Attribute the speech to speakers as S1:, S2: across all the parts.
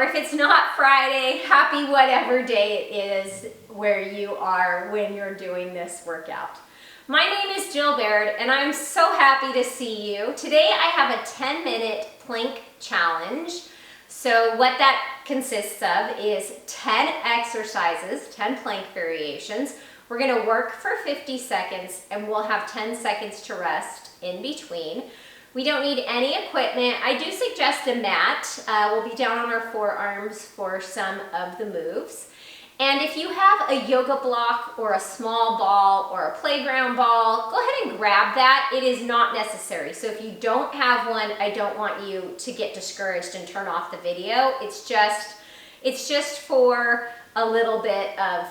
S1: or if it's not Friday, happy whatever day it is where you are when you're doing this workout. My name is Jill Baird, and I'm so happy to see you. Today I have a 10-minute plank challenge. So what that consists of is 10 exercises, 10 plank variations. We're gonna work for 50 seconds and we'll have 10 seconds to rest in between. We don't need any equipment. I do suggest a mat. We'll be down on our forearms for some of the moves. And if you have a yoga block or a small ball or a playground ball, go ahead and grab that. It is not necessary. So if you don't have one, I don't want you to get discouraged and turn off the video. It's just for a little bit of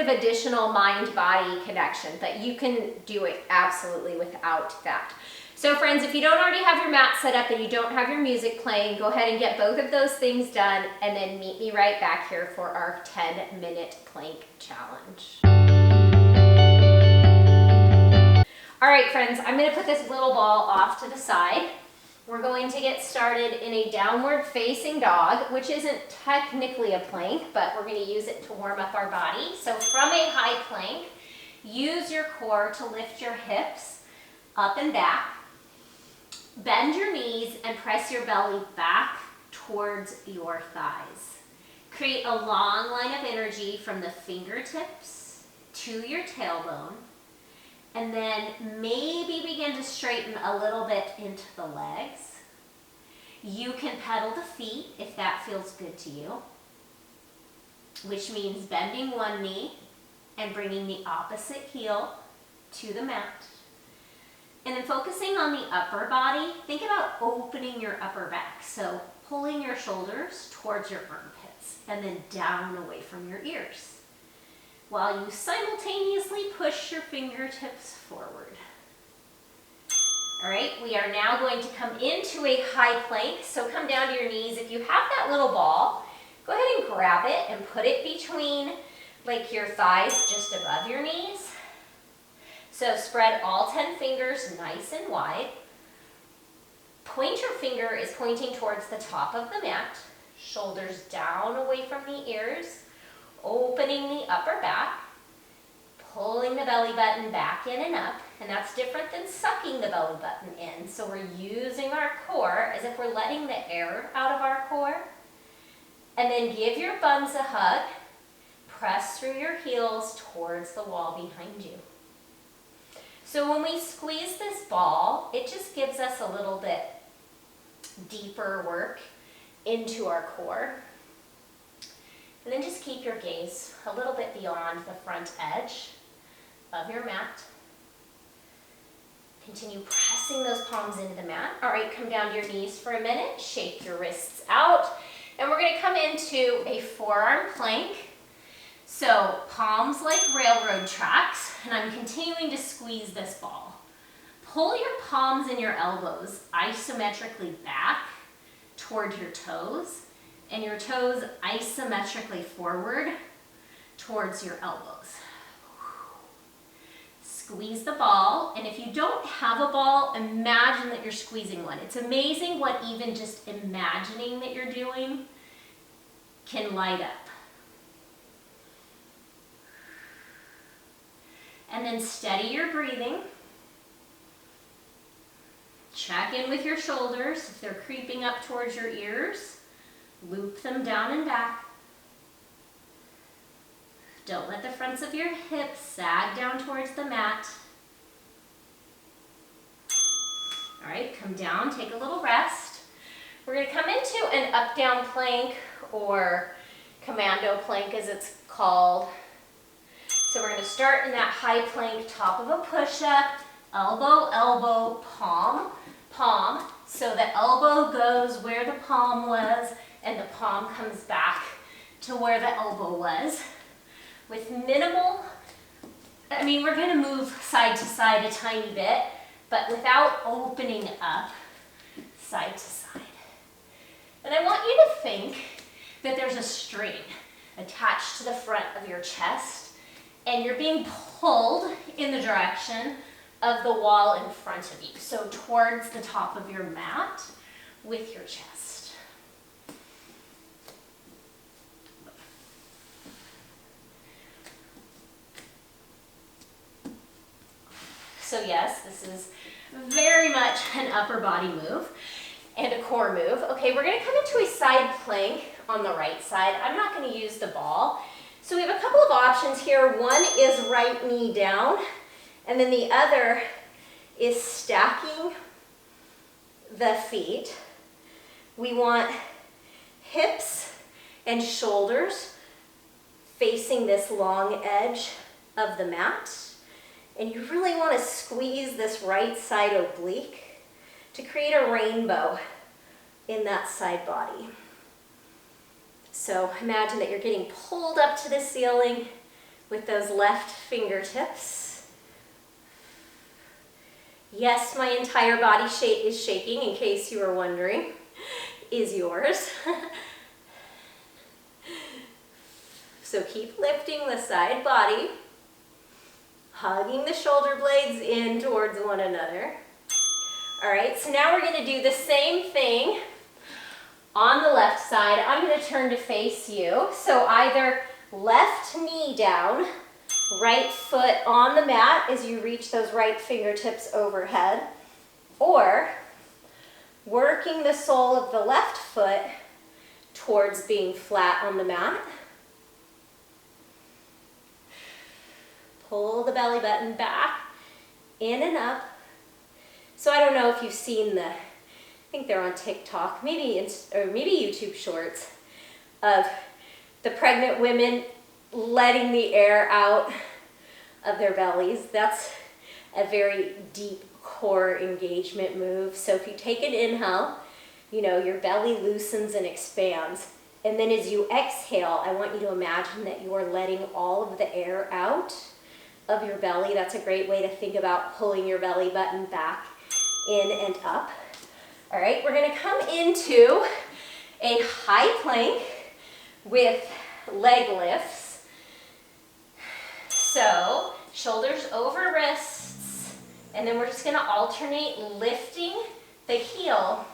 S1: additional mind-body connection, but you can do it absolutely without that. So friends, if you don't already have your mat set up and you don't have your music playing, go ahead and get both of those things done and then meet me right back here for our 10-minute plank challenge. All right, friends, I'm gonna put this little ball off to the side. We're going to get started in a downward facing dog, which isn't technically a plank, but we're going to use it to warm up our body. So from a high plank, use your core to lift your hips up and back. Bend your knees and press your belly back towards your thighs. Create a long line of energy from the fingertips to your tailbone. And then maybe begin to straighten a little bit into the legs. You can pedal the feet if that feels good to you, which means bending one knee and bringing the opposite heel to the mat. And then focusing on the upper body, think about opening your upper back. So pulling your shoulders towards your armpits and then down away from your ears, while you simultaneously push your fingertips forward. All right, we are now going to come into a high plank. So come down to your knees. If you have that little ball, go ahead and grab it and put it between like your thighs, just above your knees. So spread all 10 fingers nice and wide. Pointer finger is pointing towards the top of the mat. Shoulders down away from the ears. Opening the upper back, pulling the belly button back in and up, and that's different than sucking the belly button in. So we're using our core as if we're letting the air out of our core. And then give your buns a hug, press through your heels towards the wall behind you. So when we squeeze this ball, it just gives us a little bit deeper work into our core. And then just keep your gaze a little bit beyond the front edge of your mat. Continue pressing those palms into the mat. All right, come down to your knees for a minute, shake your wrists out, and we're gonna come into a forearm plank. So palms like railroad tracks, and I'm continuing to squeeze this ball. Pull your palms and your elbows isometrically back toward your toes, and your toes isometrically forward towards your elbows. Squeeze the ball, and if you don't have a ball, imagine that you're squeezing one. It's amazing what even just imagining that you're doing can light up. And then steady your breathing. Check in with your shoulders. If they're creeping up towards your ears, loop them down and back. Don't let the fronts of your hips sag down towards the mat. All right, come down, take a little rest. We're gonna come into an up-down plank, or commando plank as it's called. So we're gonna start in that high plank, top of a push-up, elbow, elbow, palm, palm. So the elbow goes where the palm was, and the palm comes back to where the elbow was. With minimal, we're gonna move side to side a tiny bit, but without opening up side to side. And I want you to think that there's a string attached to the front of your chest, and you're being pulled in the direction of the wall in front of you. So towards the top of your mat with your chest. yes, this is very much an upper body move and a core move. Okay, we're gonna come into a side plank on the right side. I'm not gonna use the ball. So we have a couple of options here. One is right knee down, and then the other is stacking the feet. We want hips and shoulders facing this long edge of the mat. And you really want to squeeze this right side oblique to create a rainbow in that side body. So imagine that you're getting pulled up to the ceiling with those left fingertips. Yes, my entire body is shaking, in case you were wondering. Is yours. So keep lifting the side body, hugging the shoulder blades in towards one another. All right, so now we're going to do the same thing on the left side. I'm going to turn to face you. So either left knee down, right foot on the mat as you reach those right fingertips overhead, or working the sole of the left foot towards being flat on the mat. Pull the belly button back, in and up. So I don't know if you've seen I think they're on TikTok, maybe YouTube shorts, of the pregnant women letting the air out of their bellies. That's a very deep core engagement move. So if you take an inhale, your belly loosens and expands. And then as you exhale, I want you to imagine that you are letting all of the air out of your belly. That's a great way to think about pulling your belly button back in and up. All right, we're going to come into a high plank with leg lifts. So shoulders over wrists, and then we're just going to alternate lifting the heel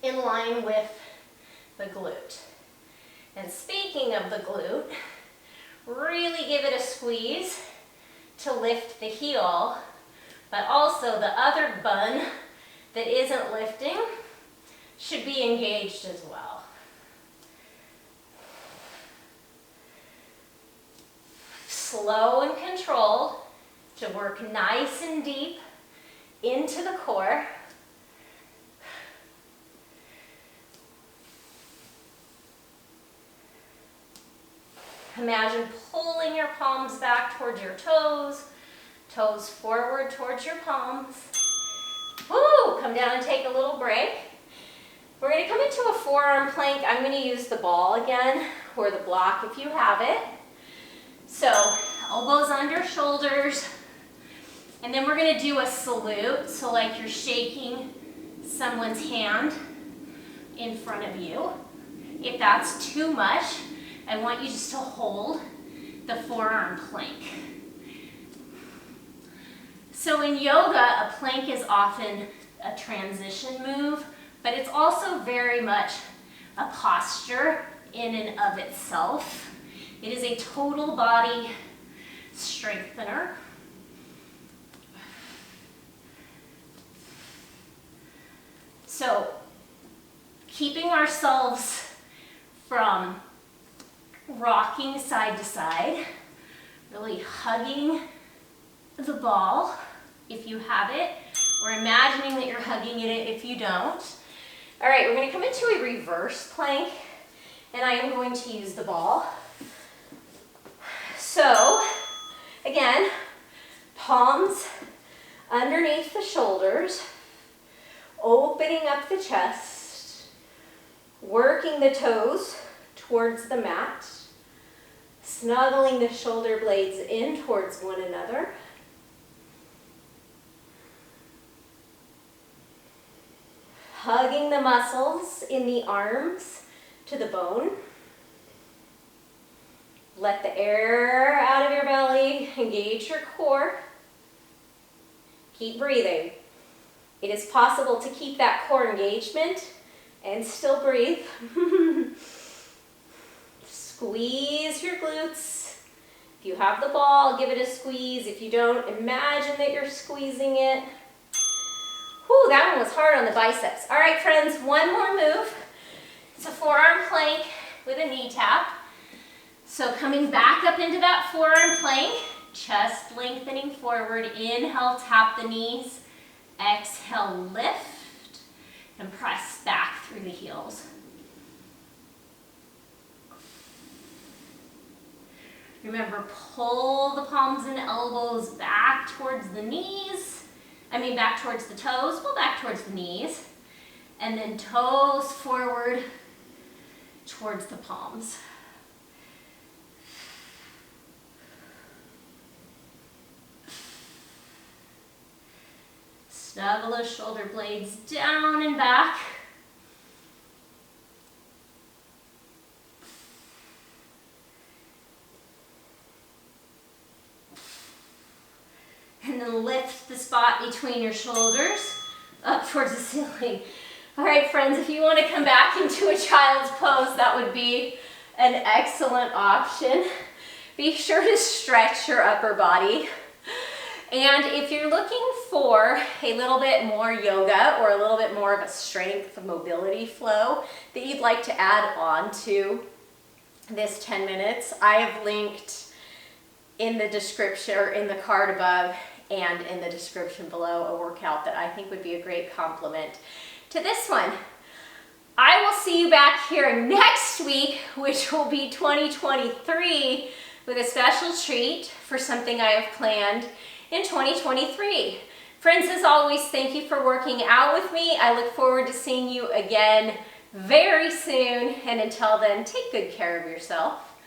S1: in line with the glute. And speaking of the glute, really give it a squeeze to lift the heel, but also the other bun that isn't lifting should be engaged as well. Slow and controlled to work nice and deep into the core. Imagine pulling your palms back towards your toes, toes forward towards your palms. Woo! Come down and take a little break. We're going to come into a forearm plank. I'm going to use the ball again, or the block if you have it. So elbows under shoulders, and then we're going to do a salute. So like you're shaking someone's hand in front of you. If that's too much, I want you just to hold the forearm plank. So in yoga, a plank is often a transition move, but it's also very much a posture in and of itself. It is a total body strengthener. So keeping ourselves from rocking side to side, really hugging the ball if you have it, or imagining that you're hugging it if you don't. All right, we're going to come into a reverse plank, and I am going to use the ball. So, again, palms underneath the shoulders, opening up the chest, working the toes towards the mat, snuggling the shoulder blades in towards one another. Hugging the muscles in the arms to the bone. Let the air out of your belly, engage your core. Keep breathing. It is possible to keep that core engagement and still breathe. Squeeze your glutes If you have the ball, give it a squeeze. If you don't, imagine that you're squeezing it. Whew, that one was hard on the biceps. All right, friends, one more move. It's a forearm plank with a knee tap. So coming back up into that forearm plank, chest lengthening forward. Inhale, tap the knees. Exhale, lift, and press back through the heels. Remember, pull the palms and elbows back towards the knees. Back towards the toes, pull back towards the knees. And then toes forward towards the palms. Snuggle those shoulder blades down and back. And then lift the spot between your shoulders up towards the ceiling. All right, friends, if you want to come back into a child's pose, that would be an excellent option. Be sure to stretch your upper body. And if you're looking for a little bit more yoga or a little bit more of a strength mobility flow that you'd like to add on to this 10 minutes, I have linked in the description or in the card above and in the description below a workout that I think would be a great complement to this one. I will see you back here next week, which will be 2023, with a special treat for something I have planned in 2023. Friends, as always, thank you for working out with me. I look forward to seeing you again very soon. And until then, take good care of yourself.